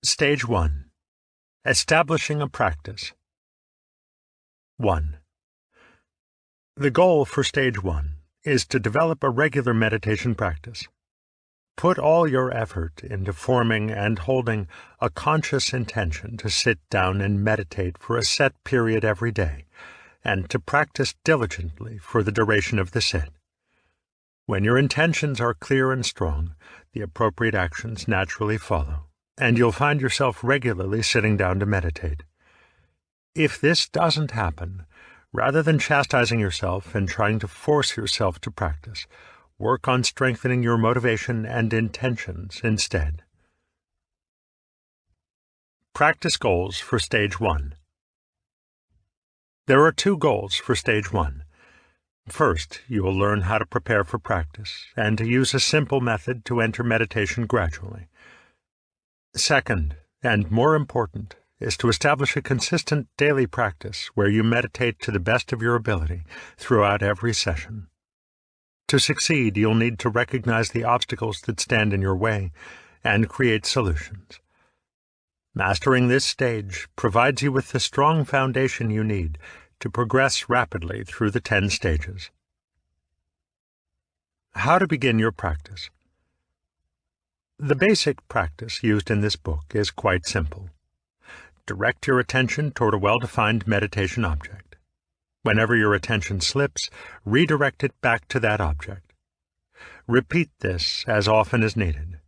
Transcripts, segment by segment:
Stage 1. Establishing a practice. 1. The goal for Stage 1 is to develop a regular meditation practice. Put all your effort into forming and holding a conscious intention to sit down and meditate for a set period every day, and to practice diligently for the duration of the sit. When your intentions are clear and strong, the appropriate actions naturally follow, and you'll find yourself regularly sitting down to meditate. If this doesn't happen, rather than chastising yourself and trying to force yourself to practice, work on strengthening your motivation and intentions instead. Practice goals for Stage 1. There are 2 goals for Stage 1. First, you will learn how to prepare for practice and to use a simple method to enter meditation gradually. Second, and more important, is to establish a consistent daily practice where you meditate to the best of your ability throughout every session. To succeed, you'll need to recognize the obstacles that stand in your way and create solutions. Mastering this stage provides you with the strong foundation you need to progress rapidly through the 10 stages. How to begin your practice. The basic practice used in this book is quite simple. Direct your attention toward a well-defined meditation object. Whenever your attention slips, redirect it back to that object. Repeat this as often as needed.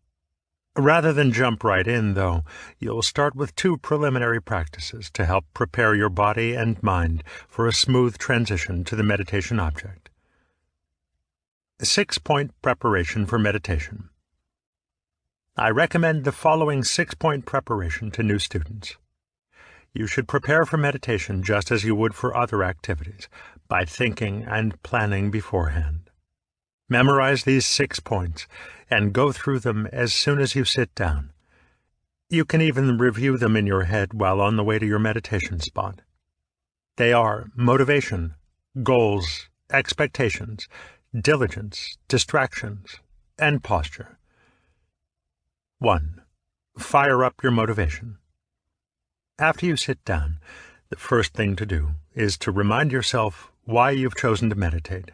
Rather than jump right in, though, you'll start with 2 preliminary practices to help prepare your body and mind for a smooth transition to the meditation object. 6-point preparation for meditation. I recommend the following 6-point preparation to new students. You should prepare for meditation just as you would for other activities, by thinking and planning beforehand. Memorize these 6 points and go through them as soon as you sit down. You can even review them in your head while on the way to your meditation spot. They are motivation, goals, expectations, diligence, distractions, and posture. 1. Fire up your motivation. After you sit down, the first thing to do is to remind yourself why you've chosen to meditate.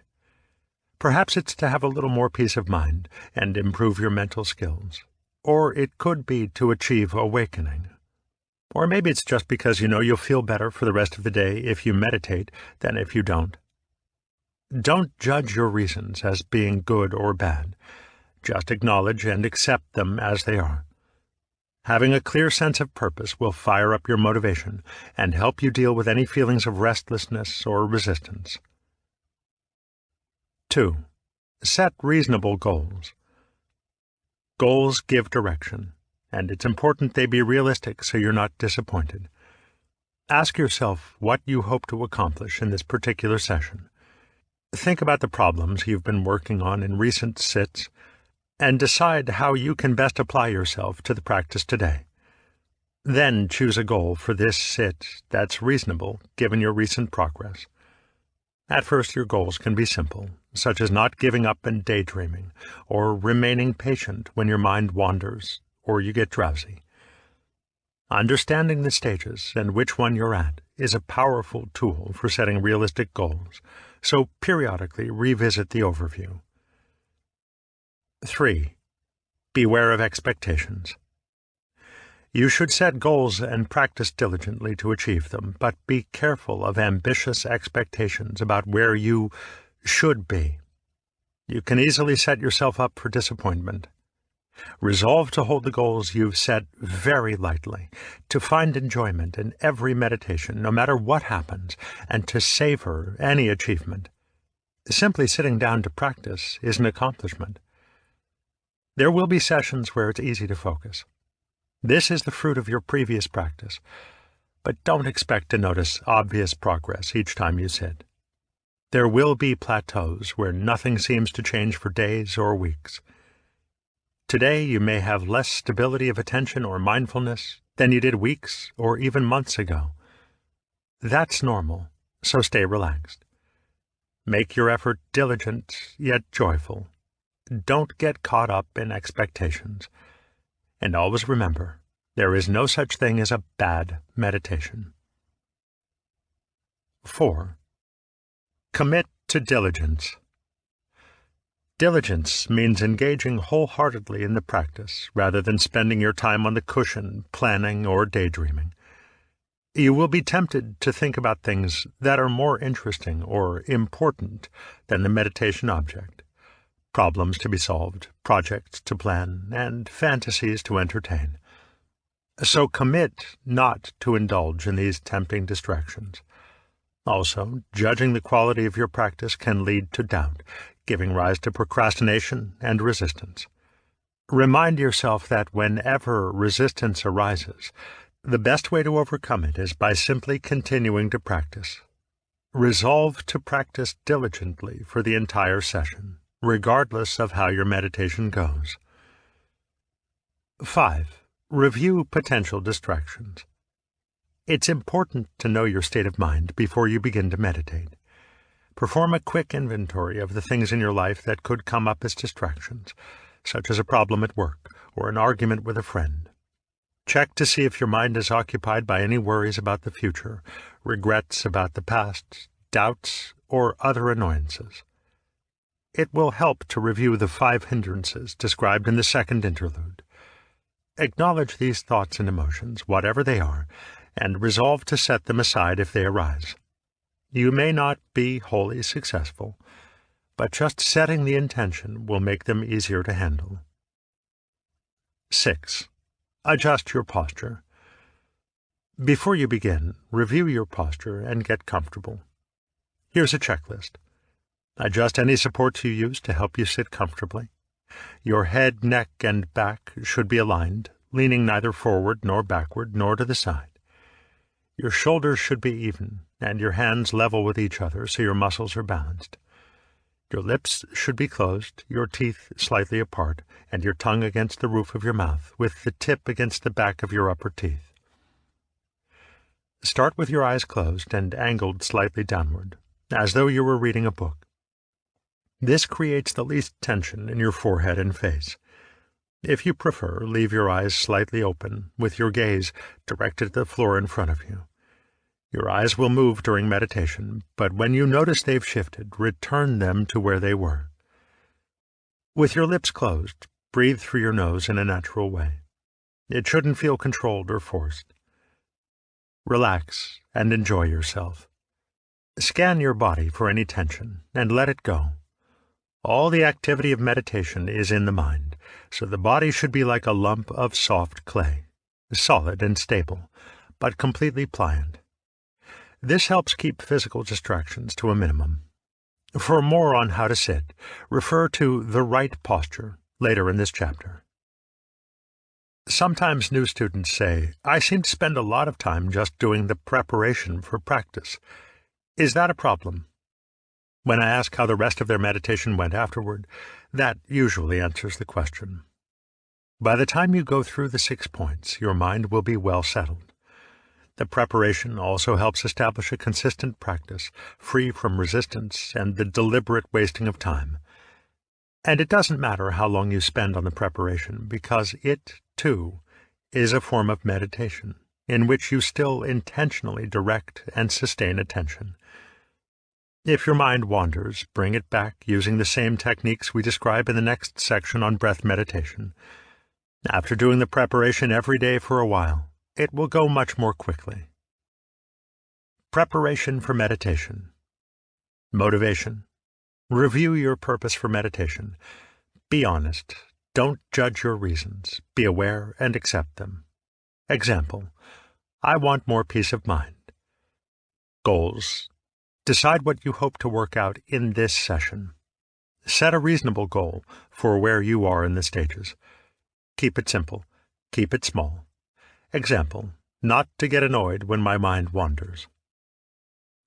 Perhaps it's to have a little more peace of mind and improve your mental skills. Or it could be to achieve awakening. Or maybe it's just because you know you'll feel better for the rest of the day if you meditate than if you don't. Don't judge your reasons as being good or bad. Just acknowledge and accept them as they are. Having a clear sense of purpose will fire up your motivation and help you deal with any feelings of restlessness or resistance. 2. Set reasonable goals. Goals give direction, and it's important they be realistic so you're not disappointed. Ask yourself what you hope to accomplish in this particular session. Think about the problems you've been working on in recent sits, and decide how you can best apply yourself to the practice today. Then choose a goal for this sit that's reasonable given your recent progress. At first, your goals can be simple, such as not giving up and daydreaming, or remaining patient when your mind wanders or you get drowsy. Understanding the stages and which one you're at is a powerful tool for setting realistic goals, so periodically revisit the overview. 3. Beware of expectations. You should set goals and practice diligently to achieve them, but be careful of ambitious expectations about where you should be. You can easily set yourself up for disappointment. Resolve to hold the goals you've set very lightly, to find enjoyment in every meditation, no matter what happens, and to savor any achievement. Simply sitting down to practice is an accomplishment. There will be sessions where it's easy to focus. This is the fruit of your previous practice, but don't expect to notice obvious progress each time you sit. There will be plateaus where nothing seems to change for days or weeks. Today you may have less stability of attention or mindfulness than you did weeks or even months ago. That's normal, so stay relaxed. Make your effort diligent yet joyful. Don't get caught up in expectations. And always remember, There is no such thing as a bad meditation. 4. Commit to diligence. Diligence means engaging wholeheartedly in the practice rather than spending your time on the cushion, planning, or daydreaming. You will be tempted to think about things that are more interesting or important than the meditation object, problems to be solved, projects to plan, and fantasies to entertain. So commit not to indulge in these tempting distractions. Also, judging the quality of your practice can lead to doubt, giving rise to procrastination and resistance. Remind yourself that whenever resistance arises, the best way to overcome it is by simply continuing to practice. Resolve to practice diligently for the entire session, regardless of how your meditation goes. 5. Review potential distractions. It's important to know your state of mind before you begin to meditate. Perform a quick inventory of the things in your life that could come up as distractions, such as a problem at work or an argument with a friend. Check to see if your mind is occupied by any worries about the future, regrets about the past, doubts, or other annoyances. It will help to review the 5 hindrances described in the second interlude. Acknowledge these thoughts and emotions, whatever they are, and resolve to set them aside if they arise. You may not be wholly successful, but just setting the intention will make them easier to handle. 6. Adjust your posture. Before you begin, review your posture and get comfortable. Here's a checklist. Adjust any supports you use to help you sit comfortably. Your head, neck, and back should be aligned, leaning neither forward nor backward nor to the side. Your shoulders should be even, and your hands level with each other so your muscles are balanced. Your lips should be closed, your teeth slightly apart, and your tongue against the roof of your mouth, with the tip against the back of your upper teeth. Start with your eyes closed and angled slightly downward, as though you were reading a book. This creates the least tension in your forehead and face. If you prefer, leave your eyes slightly open, with your gaze directed at the floor in front of you. Your eyes will move during meditation, but when you notice they've shifted, return them to where they were. With your lips closed, breathe through your nose in a natural way. It shouldn't feel controlled or forced. Relax and enjoy yourself. Scan your body for any tension and let it go. All the activity of meditation is in the mind, so the body should be like a lump of soft clay, solid and stable, but completely pliant. This helps keep physical distractions to a minimum. For more on how to sit, refer to The Right Posture later in this chapter. Sometimes new students say, "I seem to spend a lot of time just doing the preparation for practice." Is that a problem? When I ask how the rest of their meditation went afterward, that usually answers the question. By the time you go through the 6 points, your mind will be well settled. The preparation also helps establish a consistent practice, free from resistance and the deliberate wasting of time. And it doesn't matter how long you spend on the preparation, because it, too, is a form of meditation, in which you still intentionally direct and sustain attention. If your mind wanders, bring it back using the same techniques we describe in the next section on breath meditation. After doing the preparation every day for a while, it will go much more quickly. Preparation for meditation. Motivation. Review your purpose for meditation. Be honest. Don't judge your reasons. Be aware and accept them. Example: I want more peace of mind. Goals. Decide what you hope to work out in this session. Set a reasonable goal for where you are in the stages. Keep it simple. Keep it small. Example: not to get annoyed when my mind wanders.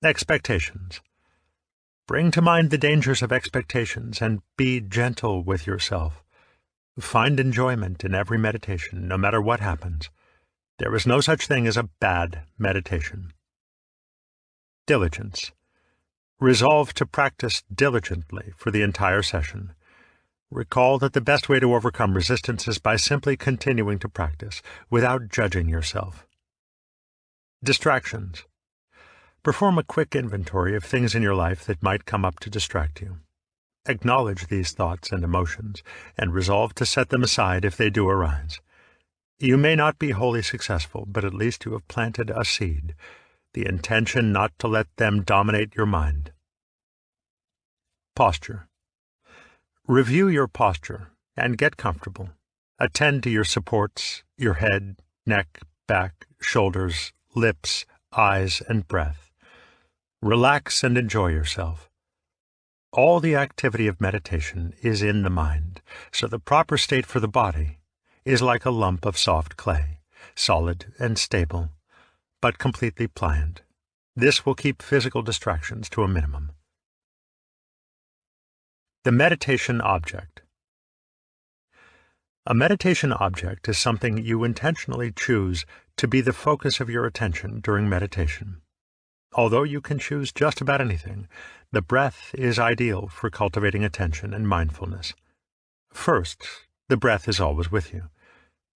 Expectations. Bring to mind the dangers of expectations and be gentle with yourself. Find enjoyment in every meditation, no matter what happens. There is no such thing as a bad meditation. Diligence. Resolve to practice diligently for the entire session. Recall that the best way to overcome resistance is by simply continuing to practice, without judging yourself. Distractions. Perform a quick inventory of things in your life that might come up to distract you. Acknowledge these thoughts and emotions, and resolve to set them aside if they do arise. You may not be wholly successful, but at least you have planted a seed, the intention not to let them dominate your mind. Posture. Review your posture and get comfortable. Attend to your supports, your head, neck, back, shoulders, lips, eyes, and breath. Relax and enjoy yourself. All the activity of meditation is in the mind, so the proper state for the body is like a lump of soft clay, solid and stable, but completely pliant. This will keep physical distractions to a minimum. The meditation object. A meditation object is something you intentionally choose to be the focus of your attention during meditation. Although you can choose just about anything, the breath is ideal for cultivating attention and mindfulness. First, the breath is always with you.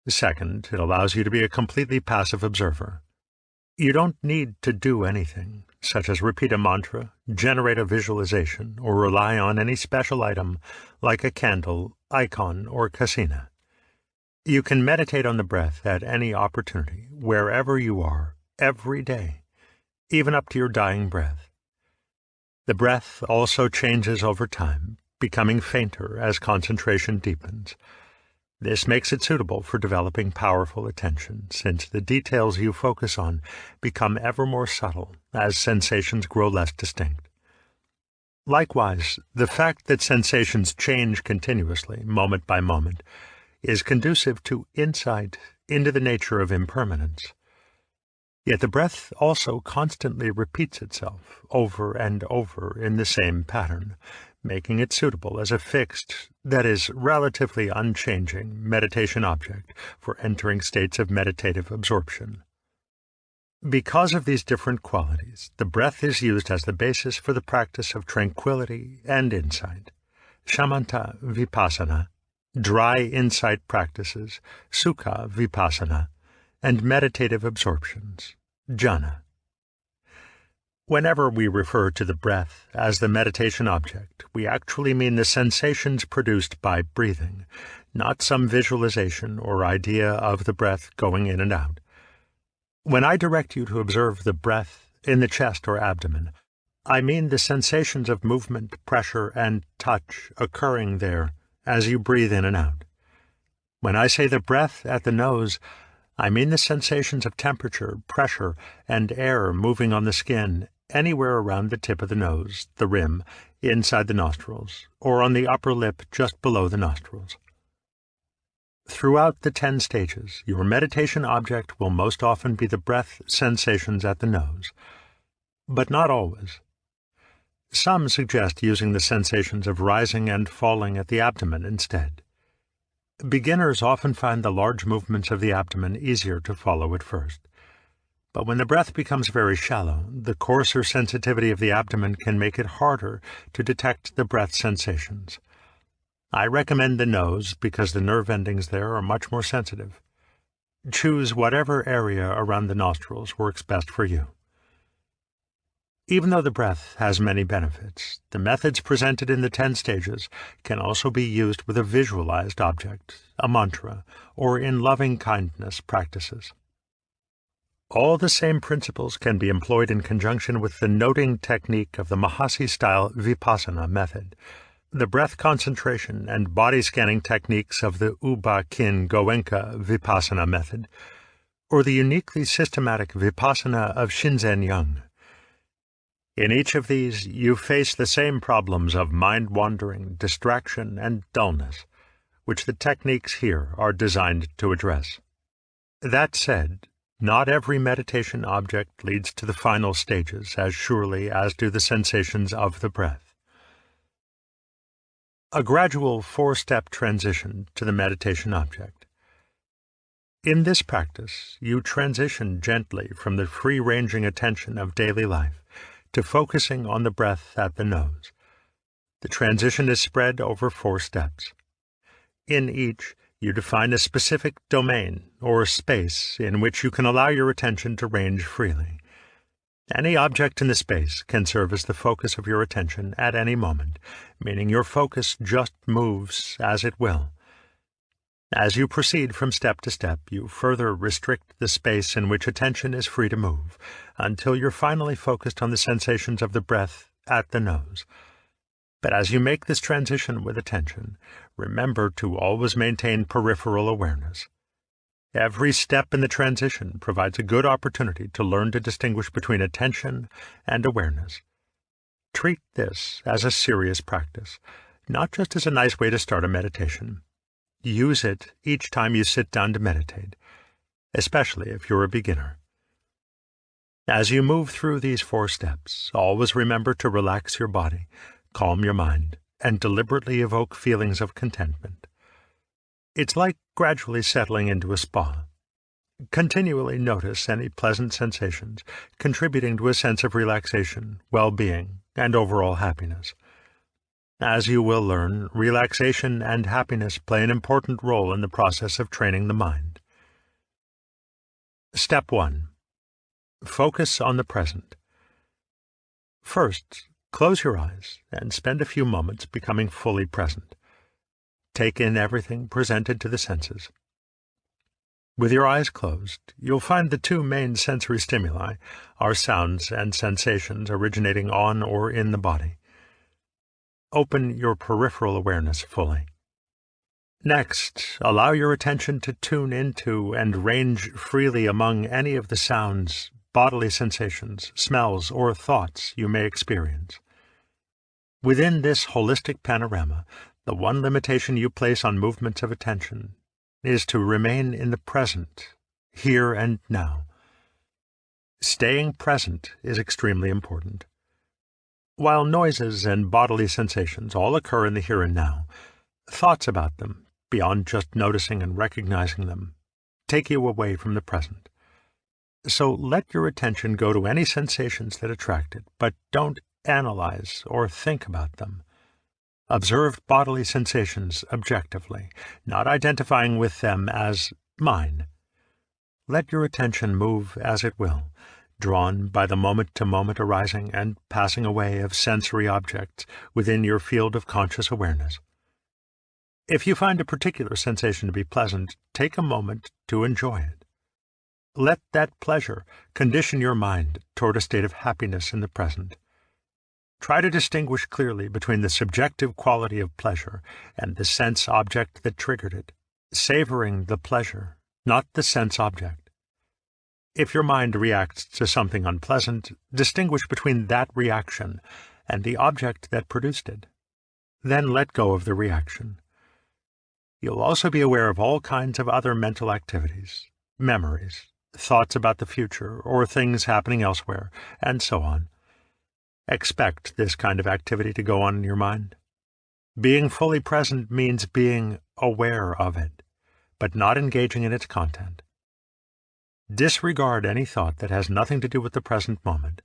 Second, it allows you to be a completely passive observer. You don't need to do anything, such as repeat a mantra, generate a visualization, or rely on any special item like a candle, icon, or kasina. You can meditate on the breath at any opportunity, wherever you are, every day, even up to your dying breath. The breath also changes over time, becoming fainter as concentration deepens. This makes it suitable for developing powerful attention, since the details you focus on become ever more subtle as sensations grow less distinct. Likewise, the fact that sensations change continuously, moment by moment, is conducive to insight into the nature of impermanence. Yet the breath also constantly repeats itself over and over in the same pattern, making it suitable as a fixed, that is, relatively unchanging, meditation object for entering states of meditative absorption. Because of these different qualities, the breath is used as the basis for the practice of tranquility and insight. Shamatha vipassana, dry insight practices, sukha vipassana, and meditative absorptions, jhana. Whenever we refer to the breath as the meditation object, we actually mean the sensations produced by breathing, not some visualization or idea of the breath going in and out. When I direct you to observe the breath in the chest or abdomen, I mean the sensations of movement, pressure, and touch occurring there as you breathe in and out. When I say the breath at the nose, I mean the sensations of temperature, pressure, and air moving on the skin anywhere around the tip of the nose, the rim, inside the nostrils, or on the upper lip just below the nostrils. Throughout the 10 stages, your meditation object will most often be the breath sensations at the nose, but not always. Some suggest using the sensations of rising and falling at the abdomen instead. Beginners often find the large movements of the abdomen easier to follow at first. But when the breath becomes very shallow, the coarser sensitivity of the abdomen can make it harder to detect the breath sensations. I recommend the nose because the nerve endings there are much more sensitive. Choose whatever area around the nostrils works best for you. Even though the breath has many benefits, the methods presented in the 10 stages can also be used with a visualized object, a mantra, or in loving-kindness practices. All the same principles can be employed in conjunction with the noting technique of the Mahasi-style Vipassana method, the breath concentration and body scanning techniques of the Uba Kin Goenka Vipassana method, or the uniquely systematic Vipassana of Shinzen Young. In each of these, you face the same problems of mind-wandering, distraction, and dullness, which the techniques here are designed to address. That said, not every meditation object leads to the final stages as surely as do the sensations of the breath. A gradual 4-step transition to the meditation object. In this practice, you transition gently from the free-ranging attention of daily life to focusing on the breath at the nose. The transition is spread over 4 steps. In each, you define a specific domain or space in which you can allow your attention to range freely. Any object in the space can serve as the focus of your attention at any moment, meaning your focus just moves as it will. As you proceed from step to step, you further restrict the space in which attention is free to move, until you're finally focused on the sensations of the breath at the nose. But as you make this transition with attention, remember to always maintain peripheral awareness. Every step in the transition provides a good opportunity to learn to distinguish between attention and awareness. Treat this as a serious practice, not just as a nice way to start a meditation. Use it each time you sit down to meditate, especially if you're a beginner. As you move through these 4 steps, always remember to relax your body, calm your mind, and deliberately evoke feelings of contentment. It's like gradually settling into a spa. Continually notice any pleasant sensations, contributing to a sense of relaxation, well-being, and overall happiness. As you will learn, relaxation and happiness play an important role in the process of training the mind. Step 1. Focus on the present. First, close your eyes and spend a few moments becoming fully present. Take in everything presented to the senses. With your eyes closed, you'll find the 2 main sensory stimuli are sounds and sensations originating on or in the body. Open your peripheral awareness fully. Next, allow your attention to tune into and range freely among any of the sounds, bodily sensations, smells, or thoughts you may experience. Within this holistic panorama, the one limitation you place on movements of attention is to remain in the present, here and now. Staying present is extremely important. While noises and bodily sensations all occur in the here and now, thoughts about them, beyond just noticing and recognizing them, take you away from the present. So let your attention go to any sensations that attract it, but don't analyze or think about them. Observe bodily sensations objectively, not identifying with them as mine. Let your attention move as it will, drawn by the moment-to-moment arising and passing away of sensory objects within your field of conscious awareness. If you find a particular sensation to be pleasant, take a moment to enjoy it. Let that pleasure condition your mind toward a state of happiness in the present. Try to distinguish clearly between the subjective quality of pleasure and the sense object that triggered it, savoring the pleasure, not the sense object. If your mind reacts to something unpleasant, distinguish between that reaction and the object that produced it. Then let go of the reaction. You'll also be aware of all kinds of other mental activities, memories, thoughts about the future, or things happening elsewhere, and so on. Expect this kind of activity to go on in your mind. Being fully present means being aware of it, but not engaging in its content. Disregard any thought that has nothing to do with the present moment.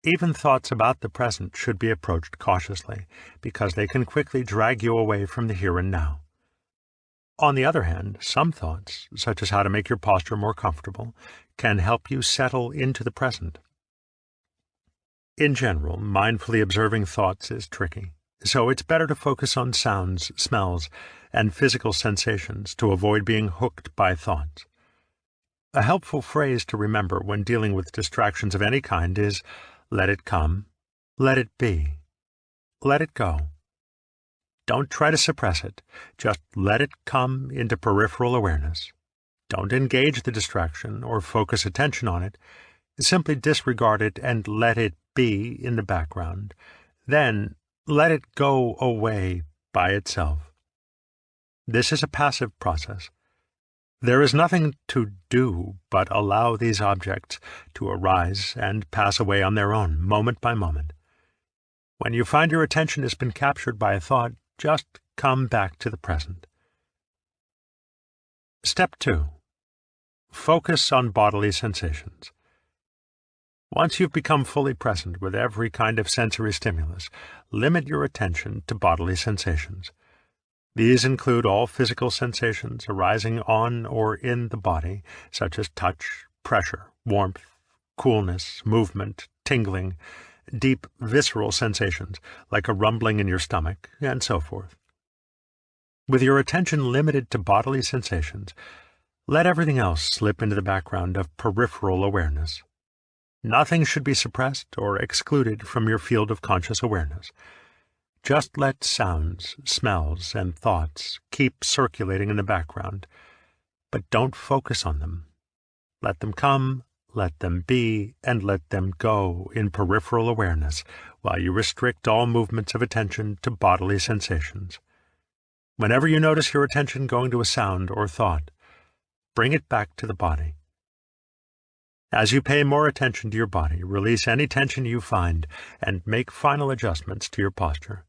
Even thoughts about the present should be approached cautiously, because they can quickly drag you away from the here and now. On the other hand, some thoughts, such as how to make your posture more comfortable, can help you settle into the present. In general, mindfully observing thoughts is tricky, so it's better to focus on sounds, smells, and physical sensations to avoid being hooked by thoughts. A helpful phrase to remember when dealing with distractions of any kind is, let it come, let it be, let it go. Don't try to suppress it, just let it come into peripheral awareness. Don't engage the distraction or focus attention on it, simply disregard it and let it be in the background. Then let it go away by itself. This is a passive process. There is nothing to do but allow these objects to arise and pass away on their own, moment by moment. When you find your attention has been captured by a thought, just come back to the present. Step 2. Focus on bodily sensations. Once you've become fully present with every kind of sensory stimulus, limit your attention to bodily sensations. These include all physical sensations arising on or in the body, such as touch, pressure, warmth, coolness, movement, tingling, deep visceral sensations like a rumbling in your stomach, and so forth. With your attention limited to bodily sensations, let everything else slip into the background of peripheral awareness. Nothing should be suppressed or excluded from your field of conscious awareness. Just let sounds, smells, and thoughts keep circulating in the background, but don't focus on them. Let them come, let them be, and let them go in peripheral awareness while you restrict all movements of attention to bodily sensations. Whenever you notice your attention going to a sound or thought, bring it back to the body. As you pay more attention to your body, release any tension you find and make final adjustments to your posture.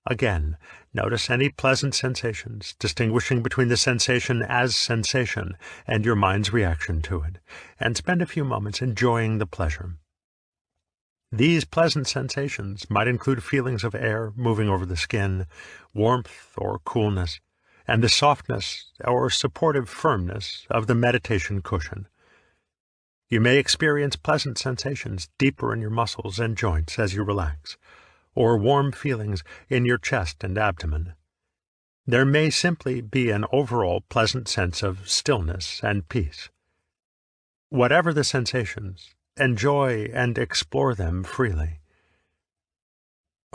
Again, notice any pleasant sensations, distinguishing between the sensation as sensation and your mind's reaction to it, and spend a few moments enjoying the pleasure. These pleasant sensations might include feelings of air moving over the skin, warmth or coolness, and the softness or supportive firmness of the meditation cushion. You may experience pleasant sensations deeper in your muscles and joints as you relax, or warm feelings in your chest and abdomen. There may simply be an overall pleasant sense of stillness and peace. Whatever the sensations, enjoy and explore them freely.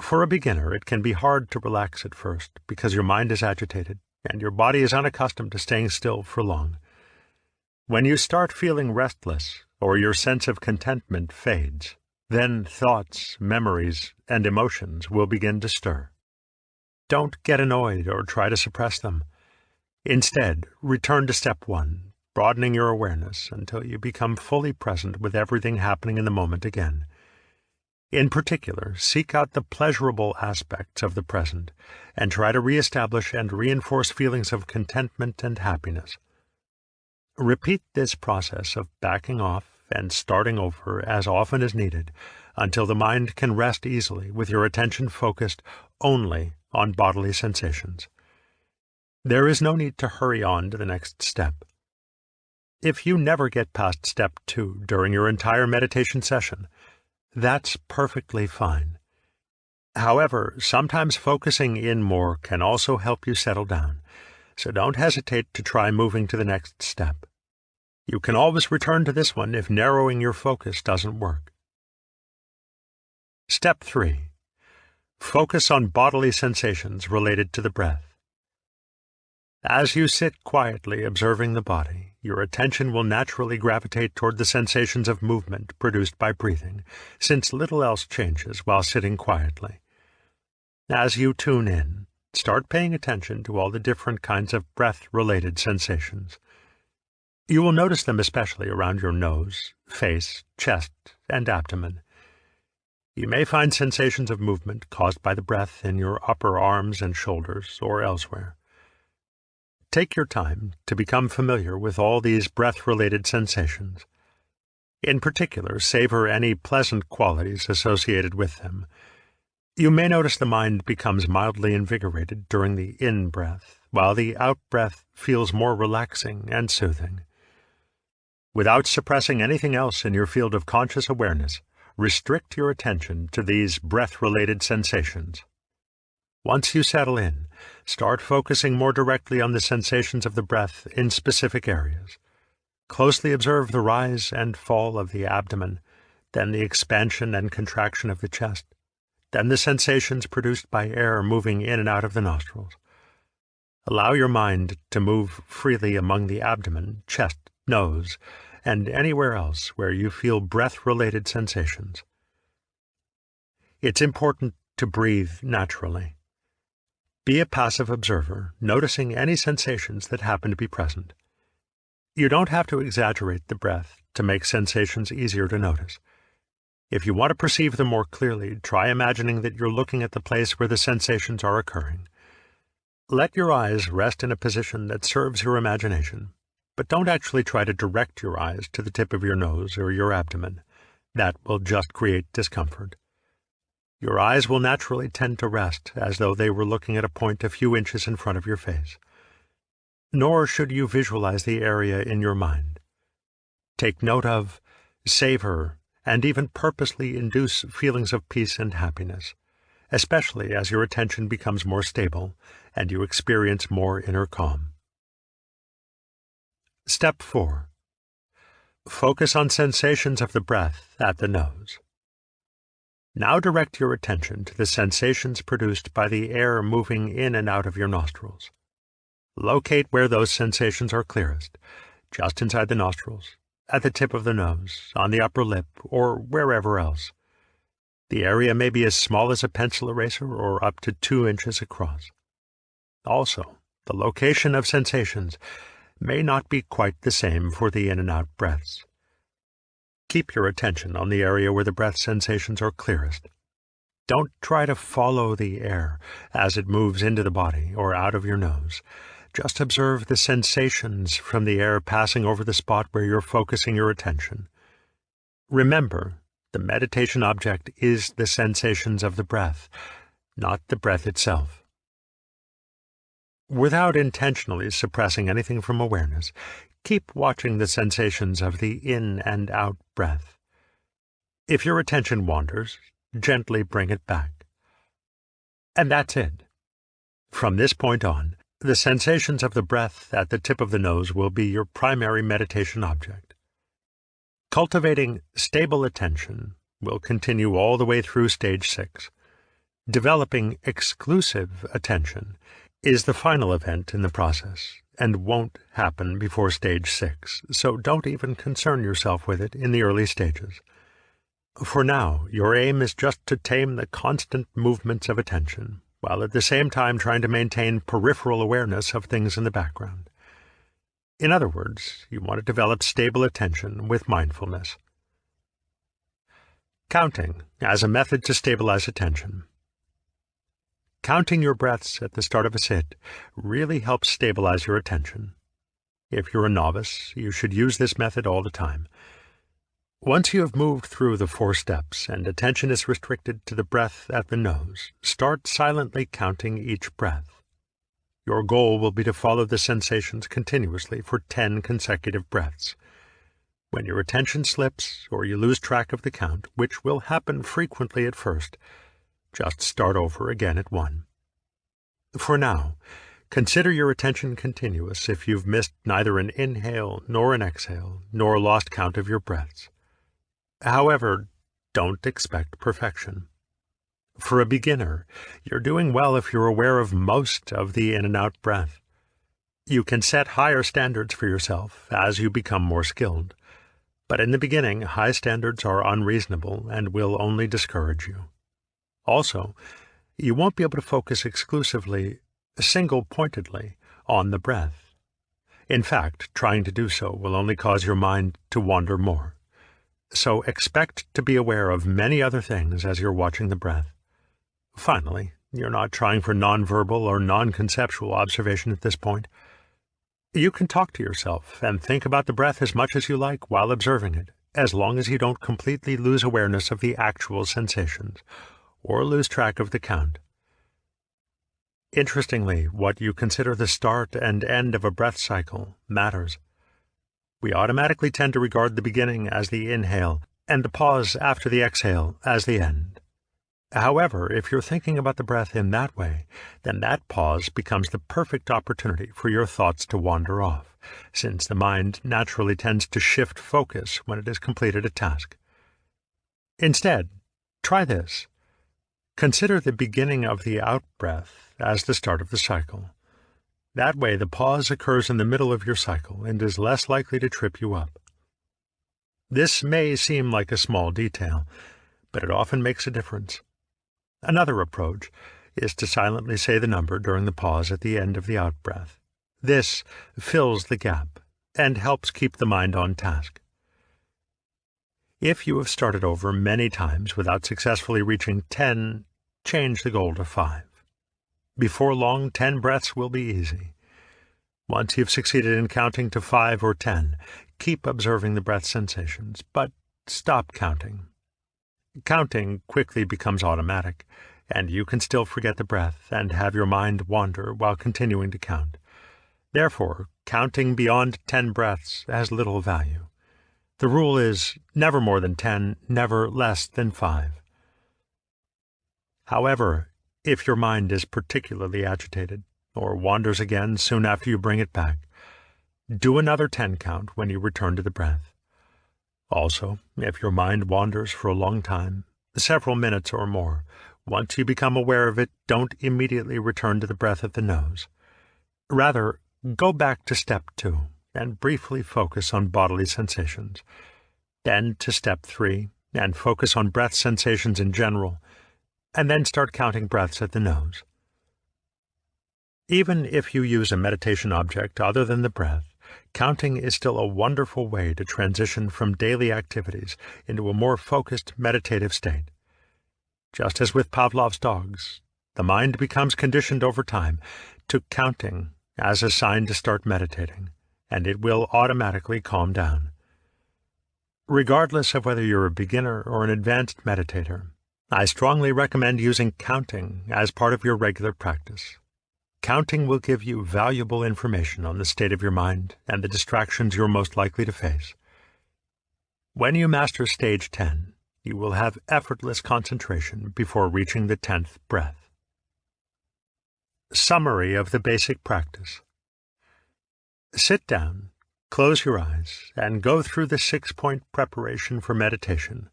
For a beginner, it can be hard to relax at first because your mind is agitated and your body is unaccustomed to staying still for long. When you start feeling restless or your sense of contentment fades, then thoughts, memories, and emotions will begin to stir. Don't get annoyed or try to suppress them. Instead, return to step 1, broadening your awareness until you become fully present with everything happening in the moment again. In particular, seek out the pleasurable aspects of the present and try to reestablish and reinforce feelings of contentment and happiness. Repeat this process of backing off and starting over as often as needed until the mind can rest easily with your attention focused only on bodily sensations. There is no need to hurry on to the next step. If you never get past step 2 during your entire meditation session, that's perfectly fine. However, sometimes focusing in more can also help you settle down, so don't hesitate to try moving to the next step. You can always return to this one if narrowing your focus doesn't work. Step 3. Focus on bodily sensations related to the breath. As you sit quietly observing the body, your attention will naturally gravitate toward the sensations of movement produced by breathing, since little else changes while sitting quietly. As you tune in, start paying attention to all the different kinds of breath-related sensations. You will notice them especially around your nose, face, chest, and abdomen. You may find sensations of movement caused by the breath in your upper arms and shoulders or elsewhere. Take your time to become familiar with all these breath-related sensations. In particular, savor any pleasant qualities associated with them. You may notice the mind becomes mildly invigorated during the in-breath, while the out-breath feels more relaxing and soothing. Without suppressing anything else in your field of conscious awareness, restrict your attention to these breath-related sensations. Once you settle in, start focusing more directly on the sensations of the breath in specific areas. Closely observe the rise and fall of the abdomen, then the expansion and contraction of the chest, then the sensations produced by air moving in and out of the nostrils. Allow your mind to move freely among the abdomen, chest, nose, and anywhere else where you feel breath-related sensations. It's important to breathe naturally. Be a passive observer, noticing any sensations that happen to be present. You don't have to exaggerate the breath to make sensations easier to notice. If you want to perceive them more clearly, try imagining that you're looking at the place where the sensations are occurring. Let your eyes rest in a position that serves your imagination, but don't actually try to direct your eyes to the tip of your nose or your abdomen. That will just create discomfort. Your eyes will naturally tend to rest, as though they were looking at a point a few inches in front of your face. Nor should you visualize the area in your mind. Take note of, savor, and even purposely induce feelings of peace and happiness, especially as your attention becomes more stable and you experience more inner calm. Step 4. Focus on sensations of the breath at the nose. Now direct your attention to the sensations produced by the air moving in and out of your nostrils. Locate where those sensations are clearest, just inside the nostrils, at the tip of the nose, on the upper lip, or wherever else. The area may be as small as a pencil eraser or up to 2 inches across. Also, the location of sensations may not be quite the same for the in and out breaths. Keep your attention on the area where the breath sensations are clearest. Don't try to follow the air as it moves into the body or out of your nose. Just observe the sensations from the air passing over the spot where you're focusing your attention. Remember, the meditation object is the sensations of the breath, not the breath itself. Without intentionally suppressing anything from awareness, keep watching the sensations of the in and out breath. If your attention wanders, gently bring it back. And that's it. From this point on, the sensations of the breath at the tip of the nose will be your primary meditation object. Cultivating stable attention will continue all the way through stage 6. Developing exclusive attention is the final event in the process and won't happen before stage 6, so don't even concern yourself with it in the early stages. For now, your aim is just to tame the constant movements of attention, while at the same time trying to maintain peripheral awareness of things in the background. In other words, you want to develop stable attention with mindfulness. Counting as a method to stabilize attention. Counting your breaths at the start of a sit really helps stabilize your attention. If you're a novice, you should use this method all the time. Once you have moved through the 4 steps and attention is restricted to the breath at the nose, start silently counting each breath. Your goal will be to follow the sensations continuously for 10 consecutive breaths. When your attention slips or you lose track of the count, which will happen frequently at first, just start over again at 1. For now, consider your attention continuous if you've missed neither an inhale nor an exhale, nor lost count of your breaths. However, don't expect perfection. For a beginner, you're doing well if you're aware of most of the in and out breath. You can set higher standards for yourself as you become more skilled, but in the beginning, high standards are unreasonable and will only discourage you. Also, you won't be able to focus exclusively, single-pointedly, on the breath. In fact, trying to do so will only cause your mind to wander more. So expect to be aware of many other things as you're watching the breath. Finally, you're not trying for nonverbal or non-conceptual observation at this point. You can talk to yourself and think about the breath as much as you like while observing it, as long as you don't completely lose awareness of the actual sensations, or lose track of the count. Interestingly, what you consider the start and end of a breath cycle matters. We automatically tend to regard the beginning as the inhale and the pause after the exhale as the end. However, if you're thinking about the breath in that way, then that pause becomes the perfect opportunity for your thoughts to wander off, since the mind naturally tends to shift focus when it has completed a task. Instead, try this. Consider the beginning of the out-breath as the start of the cycle. That way the pause occurs in the middle of your cycle and is less likely to trip you up. This may seem like a small detail, but it often makes a difference. Another approach is to silently say the number during the pause at the end of the out-breath. This fills the gap and helps keep the mind on task. If you have started over many times without successfully reaching 10, change the goal to 5. Before long, 10 breaths will be easy. Once you've succeeded in counting to 5 or 10, keep observing the breath sensations, but stop counting. Counting quickly becomes automatic, and you can still forget the breath and have your mind wander while continuing to count. Therefore, counting beyond 10 breaths has little value. The rule is never more than 10, never less than 5. However, if your mind is particularly agitated, or wanders again soon after you bring it back, do another 10 count when you return to the breath. Also, if your mind wanders for a long time, several minutes or more, once you become aware of it, don't immediately return to the breath at the nose. Rather, go back to step 2 and briefly focus on bodily sensations. Then to step 3 and focus on breath sensations in general, and then start counting breaths at the nose. Even if you use a meditation object other than the breath, counting is still a wonderful way to transition from daily activities into a more focused meditative state. Just as with Pavlov's dogs, the mind becomes conditioned over time to counting as a sign to start meditating, and it will automatically calm down. Regardless of whether you're a beginner or an advanced meditator, I strongly recommend using counting as part of your regular practice. Counting will give you valuable information on the state of your mind and the distractions you're most likely to face. When you master stage 10, you will have effortless concentration before reaching the 10th breath. Summary of the basic practice. Sit down, close your eyes, and go through the 6-point preparation for meditation: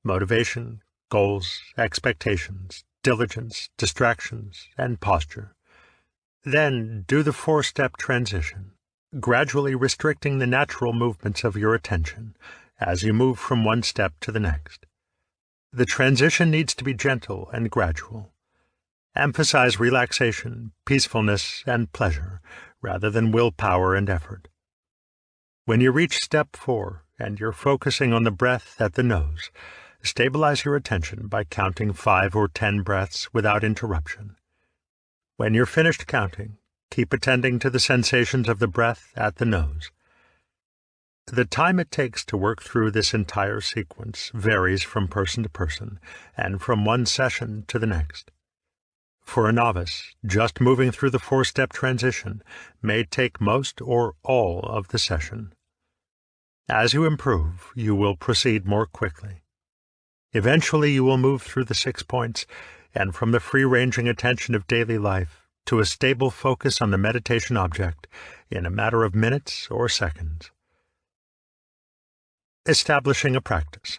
motivation, goals, expectations, diligence, distractions, and posture. Then do the 4-step transition, gradually restricting the natural movements of your attention as you move from one step to the next. The transition needs to be gentle and gradual. Emphasize relaxation, peacefulness, and pleasure, rather than willpower and effort. When you reach step 4 and you're focusing on the breath at the nose, stabilize your attention by counting 5 or 10 breaths without interruption. When you're finished counting, keep attending to the sensations of the breath at the nose. The time it takes to work through this entire sequence varies from person to person and from one session to the next. For a novice, just moving through the 4-step transition may take most or all of the session. As you improve, you will proceed more quickly. Eventually, you will move through the 6 points and from the free-ranging attention of daily life to a stable focus on the meditation object in a matter of minutes or seconds. Establishing a practice.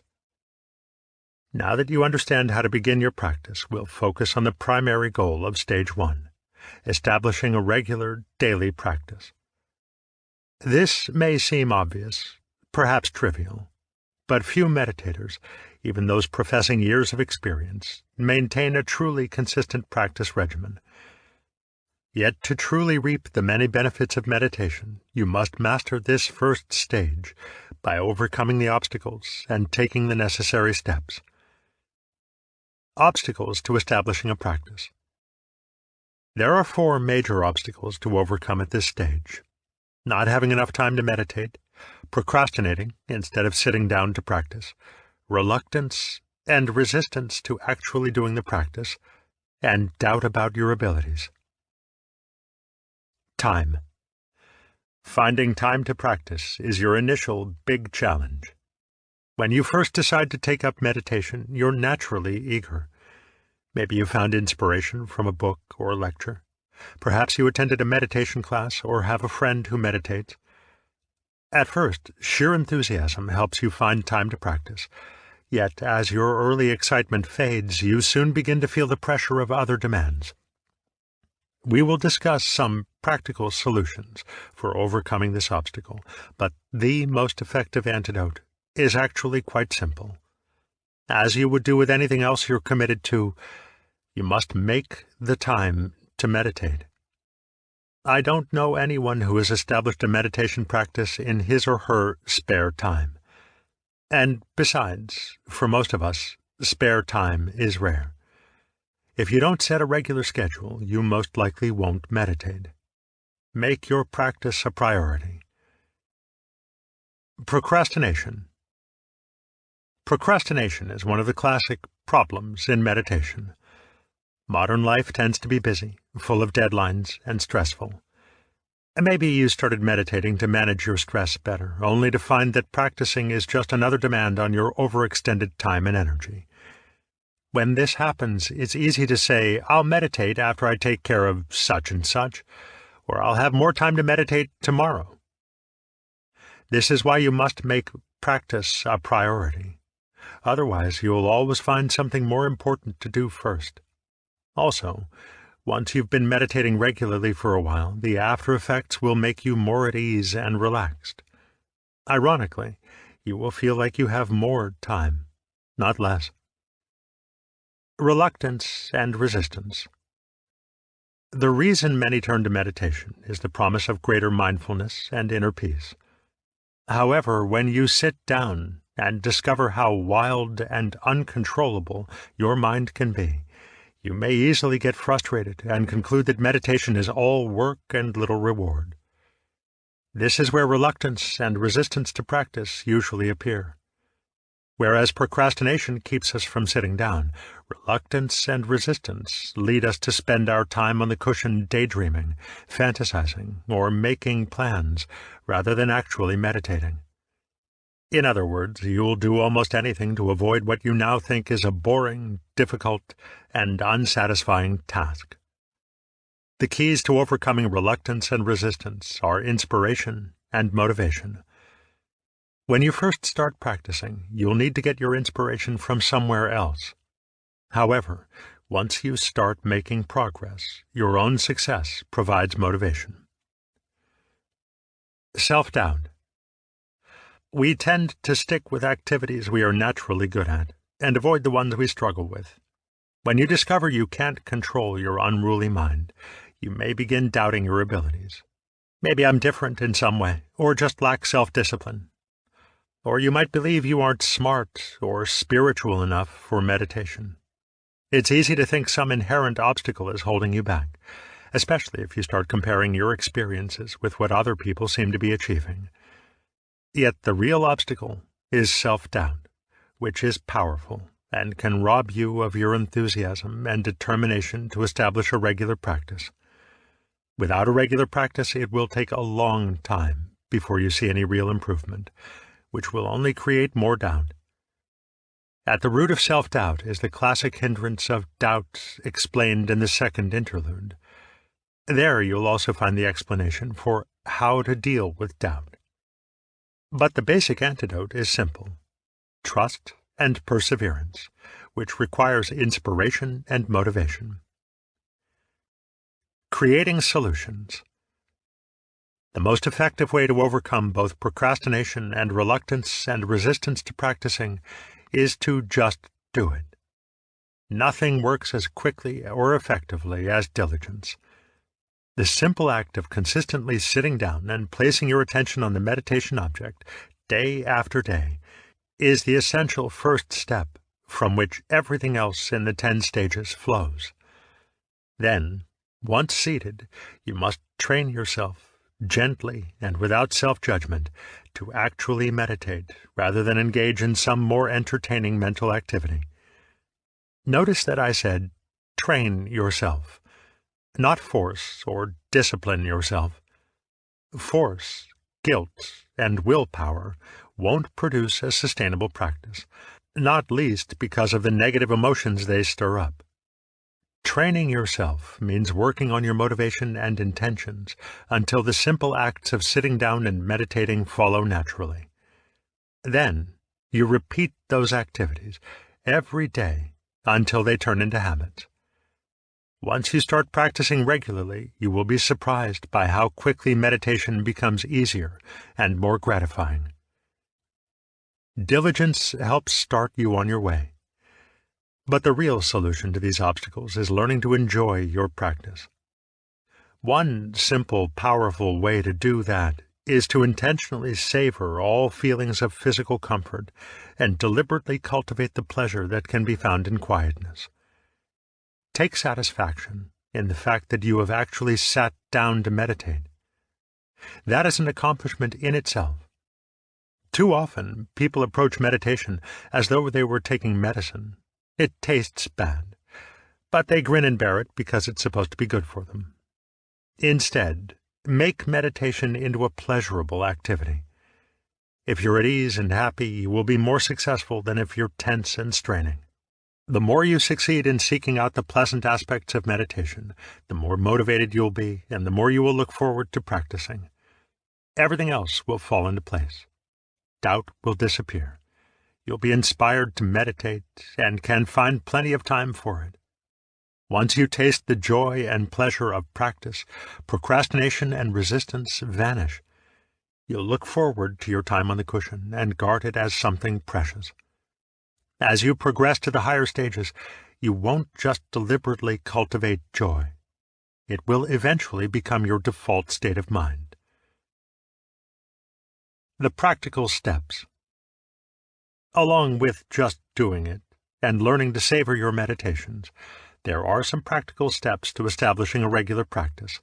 Now that you understand how to begin your practice, we'll focus on the primary goal of stage 1, establishing a regular daily practice. This may seem obvious, perhaps trivial, but few meditators, even those professing years of experience, maintain a truly consistent practice regimen. Yet to truly reap the many benefits of meditation, you must master this first stage by overcoming the obstacles and taking the necessary steps. Obstacles to establishing a practice. There are 4 major obstacles to overcome at this stage: not having enough time to meditate, procrastinating instead of sitting down to practice, reluctance and resistance to actually doing the practice, and doubt about your abilities. Time. Finding time to practice is your initial big challenge. When you first decide to take up meditation, you're naturally eager. Maybe you found inspiration from a book or lecture. Perhaps you attended a meditation class or have a friend who meditates. At first, sheer enthusiasm helps you find time to practice. Yet, as your early excitement fades, you soon begin to feel the pressure of other demands. We will discuss some practical solutions for overcoming this obstacle, but the most effective antidote is actually quite simple. As you would do with anything else you're committed to, you must make the time to meditate. I don't know anyone who has established a meditation practice in his or her spare time. And besides, for most of us, spare time is rare. If you don't set a regular schedule, you most likely won't meditate. Make your practice a priority. Procrastination. Procrastination is one of the classic problems in meditation. Modern life tends to be busy, full of deadlines, and stressful. And maybe you started meditating to manage your stress better, only to find that practicing is just another demand on your overextended time and energy. When this happens, it's easy to say, I'll meditate after I take care of such and such, or I'll have more time to meditate tomorrow. This is why you must make practice a priority. Otherwise, you'll always find something more important to do first. Also, once you've been meditating regularly for a while, the after effects will make you more at ease and relaxed. Ironically, you will feel like you have more time, not less. Reluctance and resistance. The reason many turn to meditation is the promise of greater mindfulness and inner peace. However, when you sit down and discover how wild and uncontrollable your mind can be, you may easily get frustrated and conclude that meditation is all work and little reward. This is where reluctance and resistance to practice usually appear. Whereas procrastination keeps us from sitting down, reluctance and resistance lead us to spend our time on the cushion daydreaming, fantasizing, or making plans, rather than actually meditating. In other words, you'll do almost anything to avoid what you now think is a boring, difficult, and unsatisfying task. The keys to overcoming reluctance and resistance are inspiration and motivation. When you first start practicing, you'll need to get your inspiration from somewhere else. However, once you start making progress, your own success provides motivation. Self-doubt. We tend to stick with activities we are naturally good at, and avoid the ones we struggle with. When you discover you can't control your unruly mind, you may begin doubting your abilities. Maybe I'm different in some way, or just lack self-discipline. Or you might believe you aren't smart or spiritual enough for meditation. It's easy to think some inherent obstacle is holding you back, especially if you start comparing your experiences with what other people seem to be achieving. Yet the real obstacle is self-doubt, which is powerful and can rob you of your enthusiasm and determination to establish a regular practice. Without a regular practice, it will take a long time before you see any real improvement, which will only create more doubt. At the root of self-doubt is the classic hindrance of doubt explained in the second interlude. There you'll also find the explanation for how to deal with doubt. But the basic antidote is simple: trust and perseverance, which requires inspiration and motivation. Creating solutions. The most effective way to overcome both procrastination and reluctance and resistance to practicing is to just do it. Nothing works as quickly or effectively as diligence. The simple act of consistently sitting down and placing your attention on the meditation object, day after day, is the essential first step from which everything else in the 10 stages flows. Then, once seated, you must train yourself, gently and without self-judgment, to actually meditate rather than engage in some more entertaining mental activity. Notice that I said, train yourself, not force or discipline yourself. Force, guilt, and willpower won't produce a sustainable practice, not least because of the negative emotions they stir up. Training yourself means working on your motivation and intentions until the simple acts of sitting down and meditating follow naturally. Then, you repeat those activities every day until they turn into habits. Once you start practicing regularly, you will be surprised by how quickly meditation becomes easier and more gratifying. Diligence helps start you on your way. But the real solution to these obstacles is learning to enjoy your practice. One simple, powerful way to do that is to intentionally savor all feelings of physical comfort and deliberately cultivate the pleasure that can be found in quietness. Take satisfaction in the fact that you have actually sat down to meditate. That is an accomplishment in itself. Too often, people approach meditation as though they were taking medicine. It tastes bad, but they grin and bear it because it's supposed to be good for them. Instead, make meditation into a pleasurable activity. If you're at ease and happy, you will be more successful than if you're tense and straining. The more you succeed in seeking out the pleasant aspects of meditation, the more motivated you'll be, and the more you will look forward to practicing. Everything else will fall into place. Doubt will disappear. You'll be inspired to meditate and can find plenty of time for it. Once you taste the joy and pleasure of practice, procrastination and resistance vanish. You'll look forward to your time on the cushion and guard it as something precious. As you progress to the higher stages, you won't just deliberately cultivate joy. It will eventually become your default state of mind. The practical steps. Along with just doing it and learning to savor your meditations, there are some practical steps to establishing a regular practice.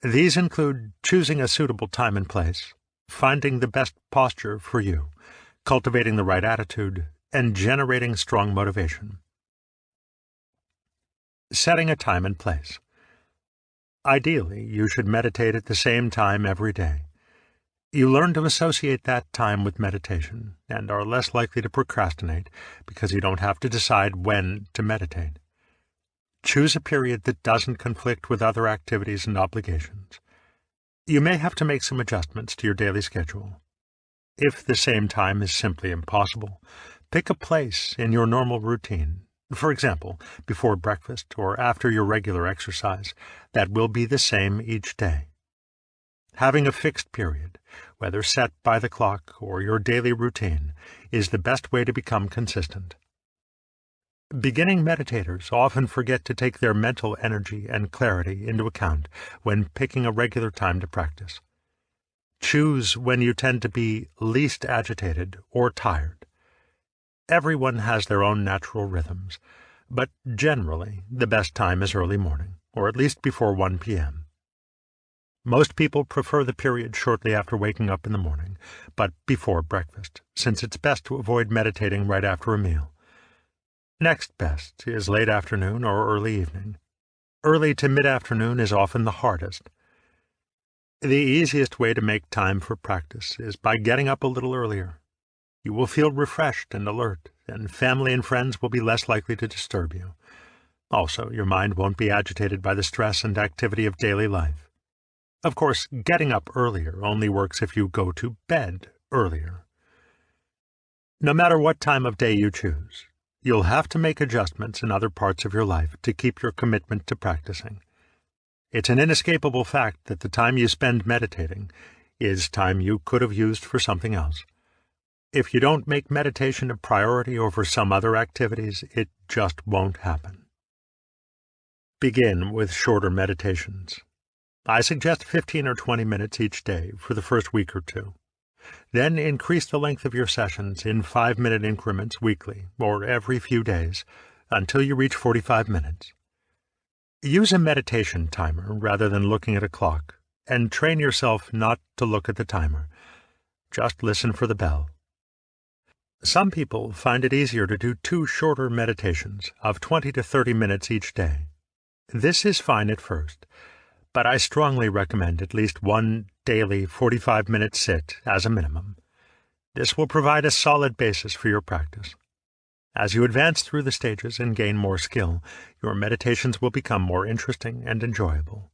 These include choosing a suitable time and place, finding the best posture for you, cultivating the right attitude, and generating strong motivation. Setting a time and place. Ideally, you should meditate at the same time every day. You learn to associate that time with meditation and are less likely to procrastinate because you don't have to decide when to meditate. Choose a period that doesn't conflict with other activities and obligations. You may have to make some adjustments to your daily schedule. If the same time is simply impossible, pick a place in your normal routine, for example, before breakfast or after your regular exercise, that will be the same each day. Having a fixed period, whether set by the clock or your daily routine, is the best way to become consistent. Beginning meditators often forget to take their mental energy and clarity into account when picking a regular time to practice. Choose when you tend to be least agitated or tired. Everyone has their own natural rhythms, but generally the best time is early morning, or at least before 1 p.m. Most people prefer the period shortly after waking up in the morning, but before breakfast, since it's best to avoid meditating right after a meal. Next best is late afternoon or early evening. Early to mid-afternoon is often the hardest. The easiest way to make time for practice is by getting up a little earlier. You will feel refreshed and alert, and family and friends will be less likely to disturb you. Also, your mind won't be agitated by the stress and activity of daily life. Of course, getting up earlier only works if you go to bed earlier. No matter what time of day you choose, you'll have to make adjustments in other parts of your life to keep your commitment to practicing. It's an inescapable fact that the time you spend meditating is time you could have used for something else. If you don't make meditation a priority over some other activities, it just won't happen. Begin with shorter meditations. I suggest 15 or 20 minutes each day for the first week or two. Then increase the length of your sessions in 5-minute increments weekly or every few days until you reach 45 minutes. Use a meditation timer rather than looking at a clock, and train yourself not to look at the timer. Just listen for the bell. Some people find it easier to do 2 shorter meditations of 20 to 30 minutes each day. This is fine at first, but I strongly recommend at least one daily 45-minute sit as a minimum. This will provide a solid basis for your practice. As you advance through the stages and gain more skill, your meditations will become more interesting and enjoyable.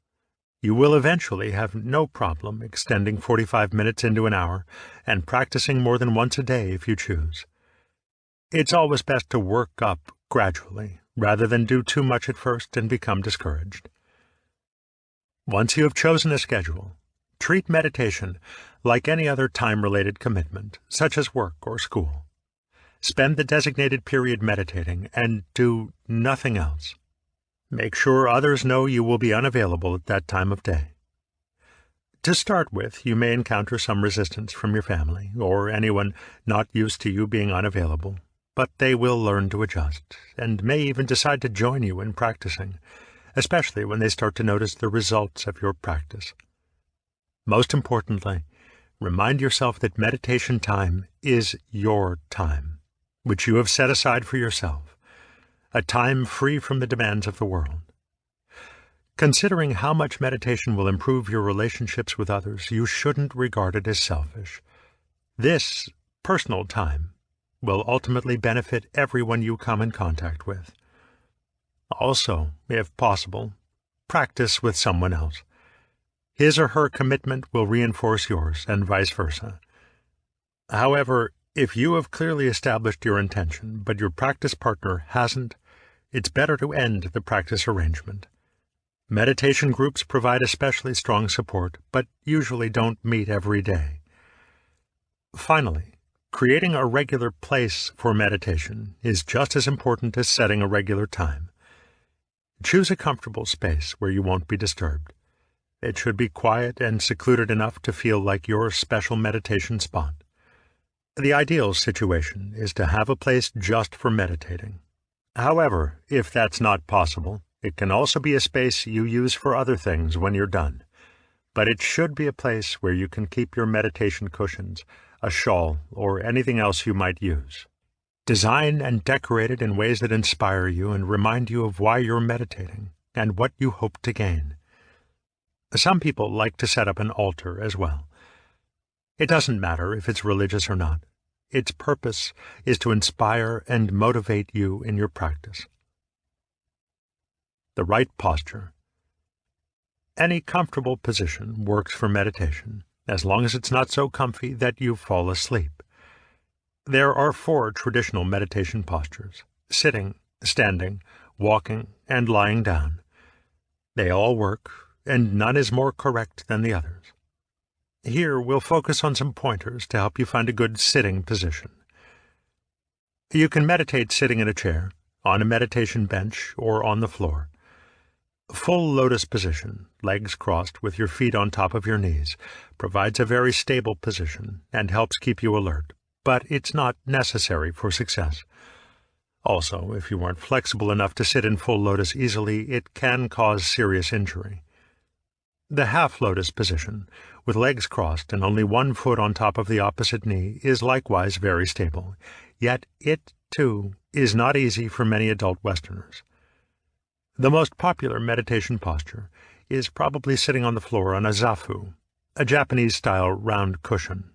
You will eventually have no problem extending 45 minutes into an hour and practicing more than once a day if you choose. It's always best to work up gradually, rather than do too much at first and become discouraged. Once you have chosen a schedule, treat meditation like any other time-related commitment, such as work or school. Spend the designated period meditating and do nothing else. Make sure others know you will be unavailable at that time of day. To start with, you may encounter some resistance from your family or anyone not used to you being unavailable, but they will learn to adjust and may even decide to join you in practicing, especially when they start to notice the results of your practice. Most importantly, Remind yourself that meditation time is your time, which you have set aside for yourself, a time free from the demands of the world. Considering how much meditation will improve your relationships with others, you shouldn't regard it as selfish. This personal time will ultimately benefit everyone you come in contact with. Also, if possible, practice with someone else. His or her commitment will reinforce yours, and vice versa. However, if you have clearly established your intention, but your practice partner hasn't, it's better to end the practice arrangement. Meditation groups provide especially strong support, but usually don't meet every day. Finally, creating a regular place for meditation is just as important as setting a regular time. Choose a comfortable space where you won't be disturbed. It should be quiet and secluded enough to feel like your special meditation spot. The ideal situation is to have a place just for meditating. However, if that's not possible, it can also be a space you use for other things when you're done. But it should be a place where you can keep your meditation cushions, a shawl, or anything else you might use. Design and decorate it in ways that inspire you and remind you of why you're meditating and what you hope to gain. Some people like to set up an altar as well. It doesn't matter if it's religious or not. Its purpose is to inspire and motivate you in your practice. The right posture. Any comfortable position works for meditation, as long as it's not so comfy that you fall asleep. There are 4 traditional meditation postures: sitting, standing, walking, and lying down. They all work, and none is more correct than the others. Here we'll focus on some pointers to help you find a good sitting position. You can meditate sitting in a chair, on a meditation bench, or on the floor. Full lotus position, legs crossed with your feet on top of your knees, provides a very stable position and helps keep you alert, but it's not necessary for success. Also, if you aren't flexible enough to sit in full lotus easily, it can cause serious injury. The half lotus position, with legs crossed and only one foot on top of the opposite knee, is likewise very stable, yet it, too, is not easy for many adult Westerners. The most popular meditation posture is probably sitting on the floor on a zafu, a Japanese-style round cushion,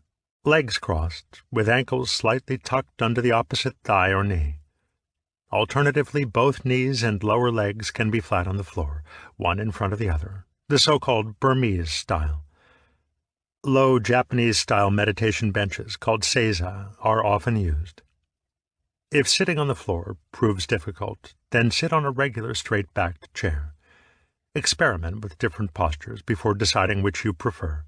legs crossed, with ankles slightly tucked under the opposite thigh or knee. Alternatively, both knees and lower legs can be flat on the floor, one in front of the other, the so-called Burmese style. Low Japanese-style meditation benches, called seiza, are often used. If sitting on the floor proves difficult, then sit on a regular straight-backed chair. Experiment with different postures before deciding which you prefer.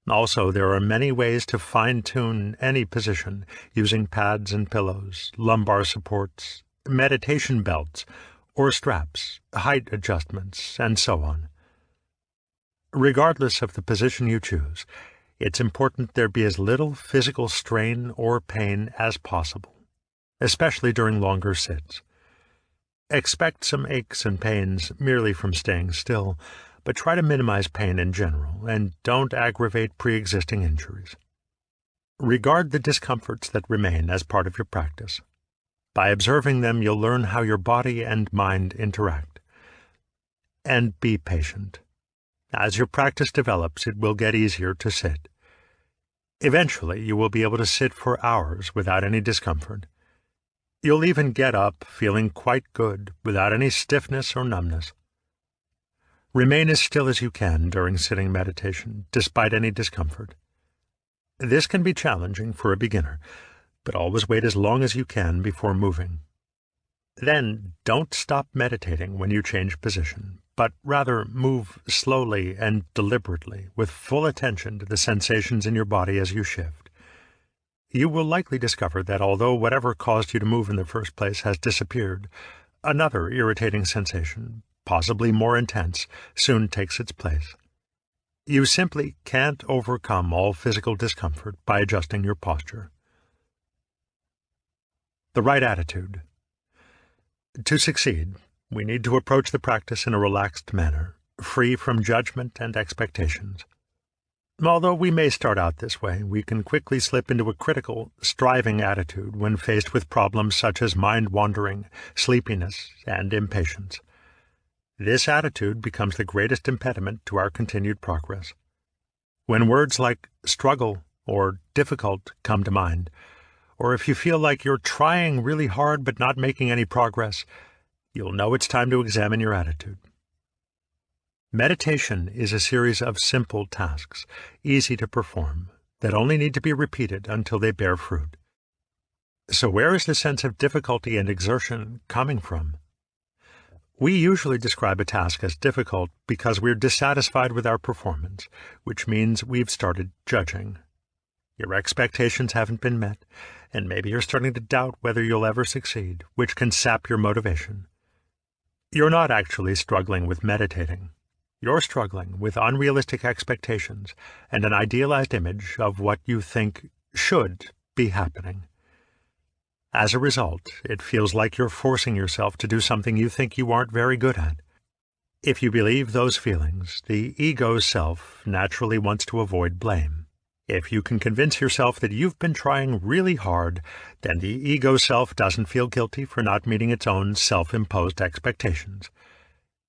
Also, there are many ways to fine-tune any position using pads and pillows, lumbar supports, meditation belts, or straps, height adjustments, and so on. Regardless of the position you choose, it's important there be as little physical strain or pain as possible, especially during longer sits. Expect some aches and pains merely from staying still, but try to minimize pain in general, and don't aggravate pre-existing injuries. Regard the discomforts that remain as part of your practice. By observing them, you'll learn how your body and mind interact. And be patient. As your practice develops, it will get easier to sit. Eventually, you will be able to sit for hours without any discomfort. You'll even get up feeling quite good without any stiffness or numbness. Remain as still as you can during sitting meditation, despite any discomfort. This can be challenging for a beginner, but always wait as long as you can before moving. Then, don't stop meditating when you change position, but rather move slowly and deliberately, with full attention to the sensations in your body as you shift. You will likely discover that although whatever caused you to move in the first place has disappeared, another irritating sensation, possibly more intense, soon takes its place. You simply can't overcome all physical discomfort by adjusting your posture. The right attitude. To succeed, we need to approach the practice in a relaxed manner, free from judgment and expectations. Although we may start out this way, we can quickly slip into a critical, striving attitude when faced with problems such as mind-wandering, sleepiness, and impatience. This attitude becomes the greatest impediment to our continued progress. When words like struggle or difficult come to mind, or if you feel like you're trying really hard but not making any progress, you'll know it's time to examine your attitude. Meditation is a series of simple tasks, easy to perform, that only need to be repeated until they bear fruit. So where is the sense of difficulty and exertion coming from? We usually describe a task as difficult because we're dissatisfied with our performance, which means we've started judging. Your expectations haven't been met, and maybe you're starting to doubt whether you'll ever succeed, which can sap your motivation. You're not actually struggling with meditating. You're struggling with unrealistic expectations and an idealized image of what you think should be happening. As a result, it feels like you're forcing yourself to do something you think you aren't very good at. If you believe those feelings, the ego self naturally wants to avoid blame. If you can convince yourself that you've been trying really hard, then the ego self doesn't feel guilty for not meeting its own self-imposed expectations.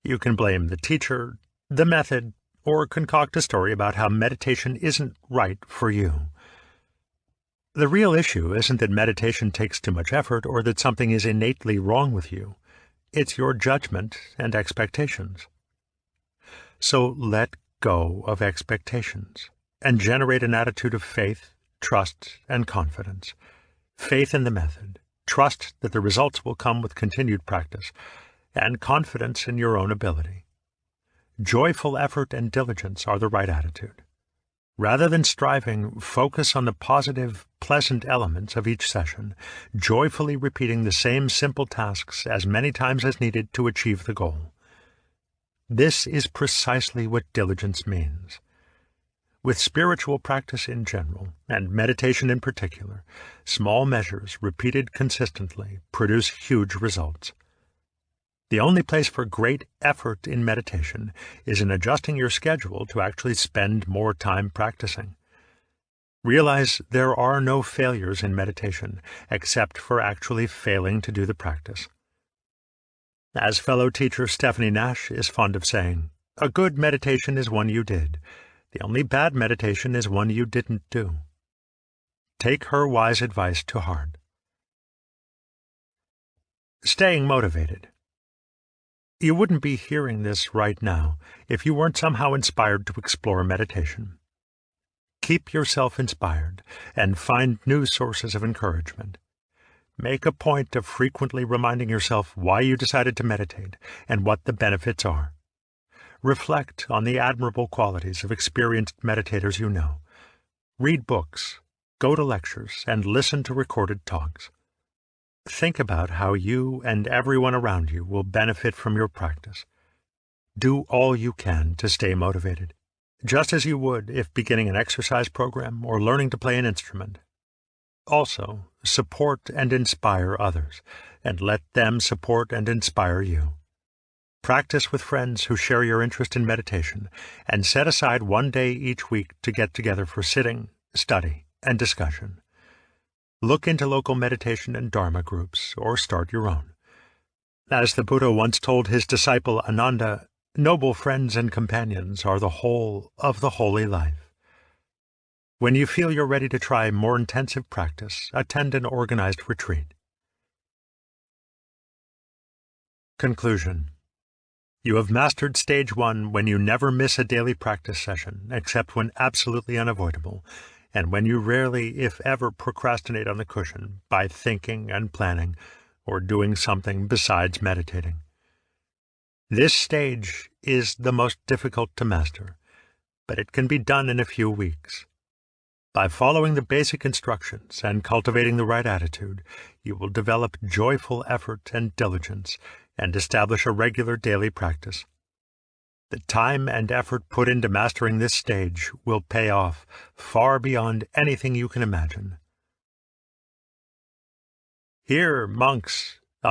You can blame the teacher, the method, or concoct a story about how meditation isn't right for you. The real issue isn't that meditation takes too much effort or that something is innately wrong with you. It's your judgment and expectations. So let go of expectations and generate an attitude of faith, trust, and confidence. Faith in the method, trust that the results will come with continued practice, and confidence in your own ability. Joyful effort and diligence are the right attitude. Rather than striving, focus on the positive, pleasant elements of each session, joyfully repeating the same simple tasks as many times as needed to achieve the goal. This is precisely what diligence means. With spiritual practice in general, and meditation in particular, small measures repeated consistently produce huge results. The only place for great effort in meditation is in adjusting your schedule to actually spend more time practicing. Realize there are no failures in meditation except for actually failing to do the practice. As fellow teacher Stephanie Nash is fond of saying, a good meditation is one you did. The only bad meditation is one you didn't do. Take her wise advice to heart. Staying motivated. You wouldn't be hearing this right now if you weren't somehow inspired to explore meditation. Keep yourself inspired and find new sources of encouragement. Make a point of frequently reminding yourself why you decided to meditate and what the benefits are. Reflect on the admirable qualities of experienced meditators you know. Read books, go to lectures, and listen to recorded talks. Think about how you and everyone around you will benefit from your practice. Do all you can to stay motivated, just as you would if beginning an exercise program or learning to play an instrument. Also, support and inspire others, and let them support and inspire you. Practice with friends who share your interest in meditation, and set aside one day each week to get together for sitting, study, and discussion. Look into local meditation and Dharma groups, or start your own. As the Buddha once told his disciple Ananda, noble friends and companions are the whole of the holy life. When you feel you're ready to try more intensive practice, attend an organized retreat. Conclusion. You have mastered stage 1 when you never miss a daily practice session, except when absolutely unavoidable, and when you rarely, if ever, procrastinate on the cushion by thinking and planning, or doing something besides meditating. This stage is the most difficult to master, but it can be done in a few weeks. By following the basic instructions and cultivating the right attitude, you will develop joyful effort and diligence and establish a regular daily practice. The time and effort put into mastering this stage will pay off far beyond anything you can imagine. Here, monks,